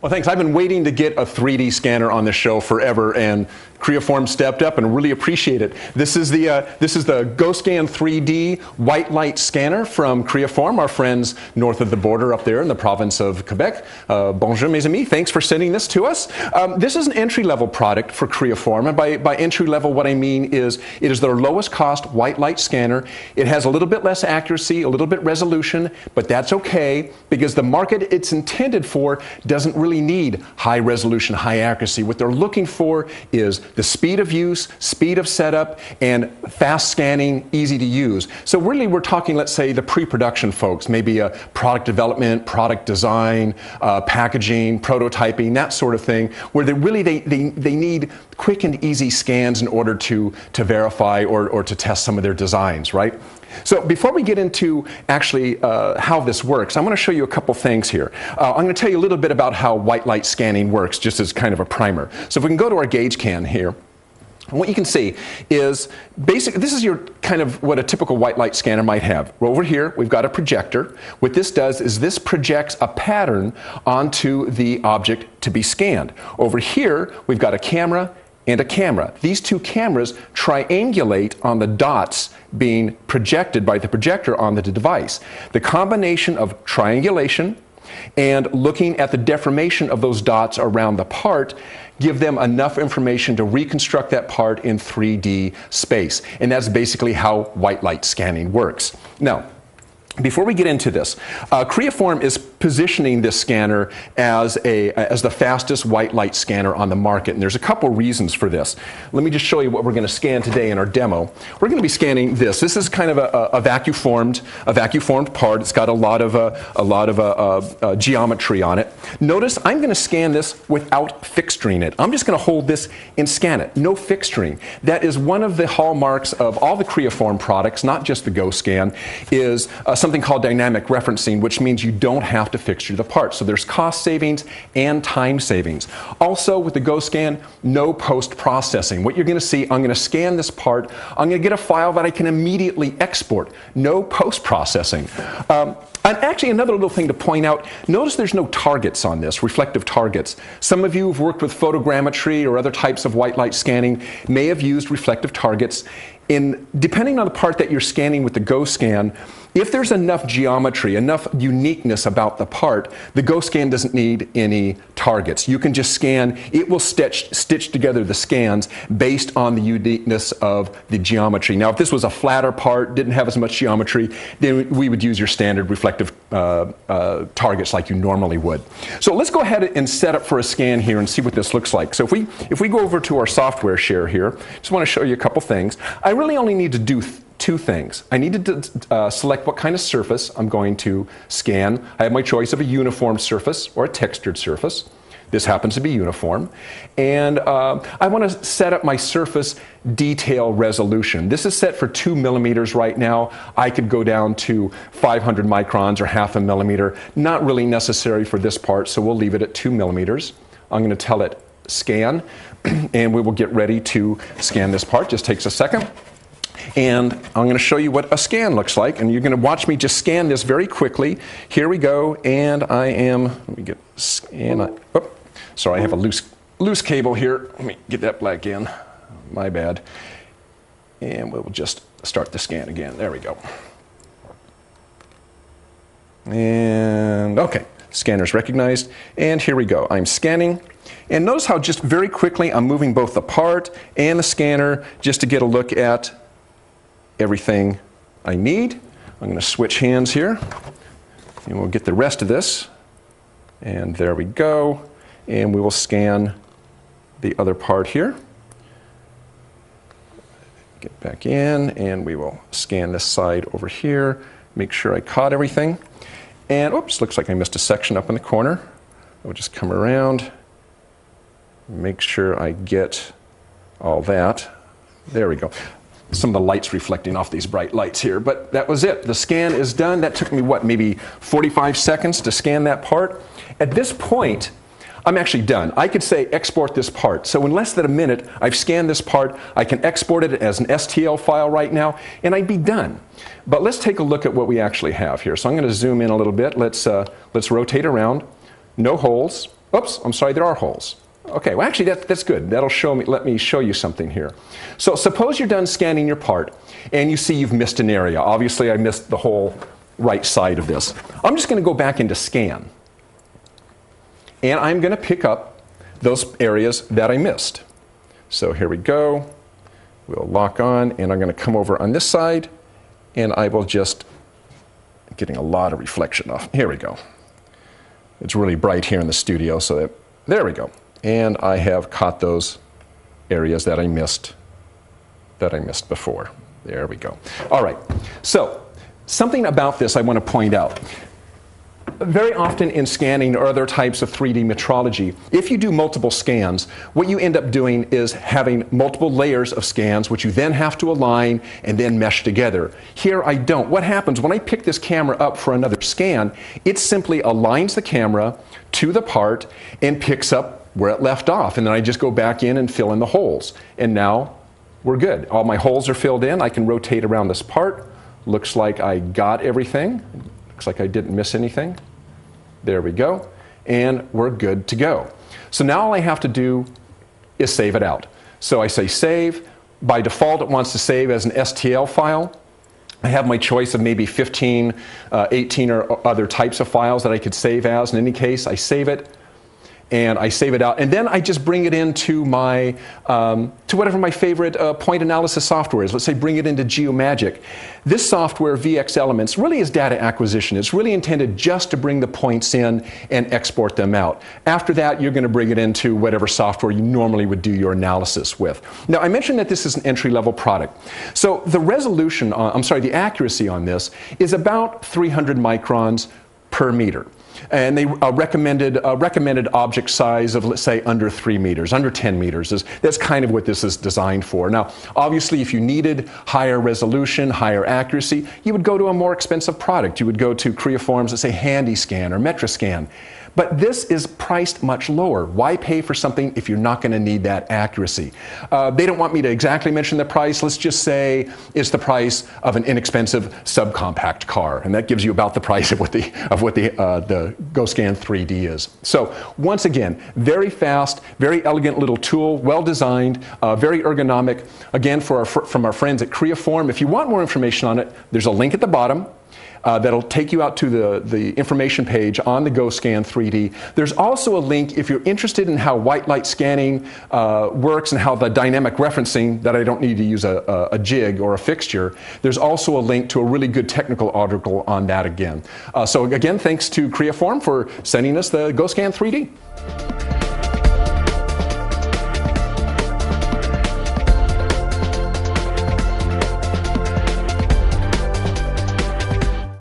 Well, thanks. I've been waiting to get a 3D scanner on the show forever, and Creaform stepped up and really appreciate it. This is the GoScan 3D white light scanner from Creaform, our friends north of the border up there in the province of Quebec. Bonjour, mes amis. Thanks for sending this to us. This is an entry-level product for Creaform, and by entry-level, what I mean is it is their lowest cost white light scanner. It has a little bit less accuracy, a little bit resolution, but that's okay because the market it's intended for doesn't really need high resolution, high accuracy. What they're looking for is the speed of use, speed of setup, and fast scanning, easy to use. So really we're talking, let's say, the pre-production folks, maybe product development, product design, packaging, prototyping, that sort of thing, where they need quick and easy scans in order to verify or to test some of their designs, right? So before we get into actually how this works, I'm going to show you a couple things here. I'm going to tell you a little bit about how white light scanning works, just as kind of a primer. So if we can go to our gauge can here, and what you can see is basically this is your kind of what a typical white light scanner might have. Over here we've got a projector. What this does is this projects a pattern onto the object to be scanned. Over here we've got a camera and a camera. These two cameras triangulate on the dots being projected by the projector on the device. The combination of triangulation and looking at the deformation of those dots around the part give them enough information to reconstruct that part in 3D space. And that's basically how white light scanning works. Now, before we get into this, Creaform is positioning this scanner as the fastest white light scanner on the market, and there's a couple reasons for this. Let me just show you what we're going to scan today in our demo. We're going to be scanning this. This is kind of a vacuum formed part. It's got a lot of geometry on it. Notice I'm going to scan this without fixturing it. I'm just going to hold this and scan it. No fixturing. That is one of the hallmarks of all the Creaform products, not just the GoScan, is something called dynamic referencing, which means you don't have to fixture the part. So there's cost savings and time savings. Also with the GoScan, no post-processing. What you're going to see, I'm going to scan this part, I'm going to get a file that I can immediately export. No post-processing. And actually another little thing to point out, notice there's no targets on this, reflective targets. Some of you who've worked with photogrammetry or other types of white light scanning may have used reflective targets. Depending on the part that you're scanning with the GoScan, if there's enough geometry, enough uniqueness about the part, the GoScan doesn't need any targets. You can just scan. It will stitch together the scans based on the uniqueness of the geometry. Now, if this was a flatter part, didn't have as much geometry, then we would use your standard reflective targets like you normally would. So let's go ahead and set up for a scan here and see what this looks like. So if we go over to our software share here, just want to show you a couple things. I really only need to do two things. I need to select what kind of surface I'm going to scan. I have my choice of a uniform surface or a textured surface. This happens to be uniform. And I want to set up my surface detail resolution. This is set for 2 millimeters right now. I could go down to 500 microns or half a millimeter. Not really necessary for this part, so we'll leave it at 2 millimeters. I'm going to tell it scan, and we will get ready to scan this part. Just takes a second. And I'm going to show you what a scan looks like, and you're going to watch me just scan this very quickly. Here we go, and let me get scan. Sorry, I have a loose cable here. Let me get that back in. My bad. And we'll just start the scan again. There we go. And okay, scanner's recognized, and here we go. I'm scanning. And notice how just very quickly I'm moving both the part and the scanner just to get a look at everything I need. I'm going to switch hands here, and we'll get the rest of this. And there we go. And we will scan the other part here. Get back in, and we will scan this side over here. Make sure I caught everything. And oops, looks like I missed a section up in the corner. I'll just come around, make sure I get all that. There we go. Some of the lights reflecting off these bright lights here, but that was it. The scan is done. That took me, what, maybe 45 seconds to scan that part. At this point, I'm actually done. I could say export this part. So in less than a minute, I've scanned this part. I can export it as an STL file right now, and I'd be done. But let's take a look at what we actually have here. So I'm going to zoom in a little bit. Let's rotate around. No holes. Oops, I'm sorry, there are holes. Okay, well actually that's good. That'll show me, let me show you something here. So suppose you're done scanning your part and you see you've missed an area. Obviously I missed the whole right side of this. I'm just going to go back into scan. And I'm going to pick up those areas that I missed. So here we go. We'll lock on, and I'm going to come over on this side, and I will just, getting a lot of reflection off. Here we go. It's really bright here in the studio, so that, there we go. And I have caught those areas that I missed before. There we go. All right. So something about this I want to point out. Very often in scanning or other types of 3D metrology, if you do multiple scans, what you end up doing is having multiple layers of scans, which you then have to align and then mesh together. Here I don't. What happens when I pick this camera up for another scan, it simply aligns the camera to the part and picks up where it left off. And then I just go back in and fill in the holes. And now we're good. All my holes are filled in. I can rotate around this part. Looks like I got everything. Looks like I didn't miss anything. There we go. And we're good to go. So now all I have to do is save it out. So I say save. By default, it wants to save as an STL file. I have my choice of maybe 15, 18 or other types of files that I could save as. In any case, I save it. And I save it out, and then I just bring it into my, to whatever my favorite point analysis software is. Let's say bring it into Geomagic. This software, VX Elements, really is data acquisition. It's really intended just to bring the points in and export them out. After that, you're going to bring it into whatever software you normally would do your analysis with. Now, I mentioned that this is an entry-level product. So the resolution, the accuracy on this is about 300 microns per meter. And they recommended object size of, let's say, under 3 meters, under 10 meters. That's kind of what this is designed for. Now, obviously, if you needed higher resolution, higher accuracy, you would go to a more expensive product. You would go to Creaform's, let's say, HandyScan or Metroscan. But this is priced much lower. Why pay for something if you're not going to need that accuracy? They don't want me to exactly mention the price. Let's just say it's the price of an inexpensive subcompact car, and that gives you about the price of what the GoScan 3D is. So once again, very fast, very elegant little tool, well designed, very ergonomic. Again, from our friends at Creaform. If you want more information on it, there's a link at the bottom. That'll take you out to the information page on the GoScan 3D. There's also a link if you're interested in how white light scanning works and how the dynamic referencing, that I don't need to use a jig or a fixture. There's also a link to a really good technical article on that again. So again, thanks to Creaform for sending us the GoScan 3D.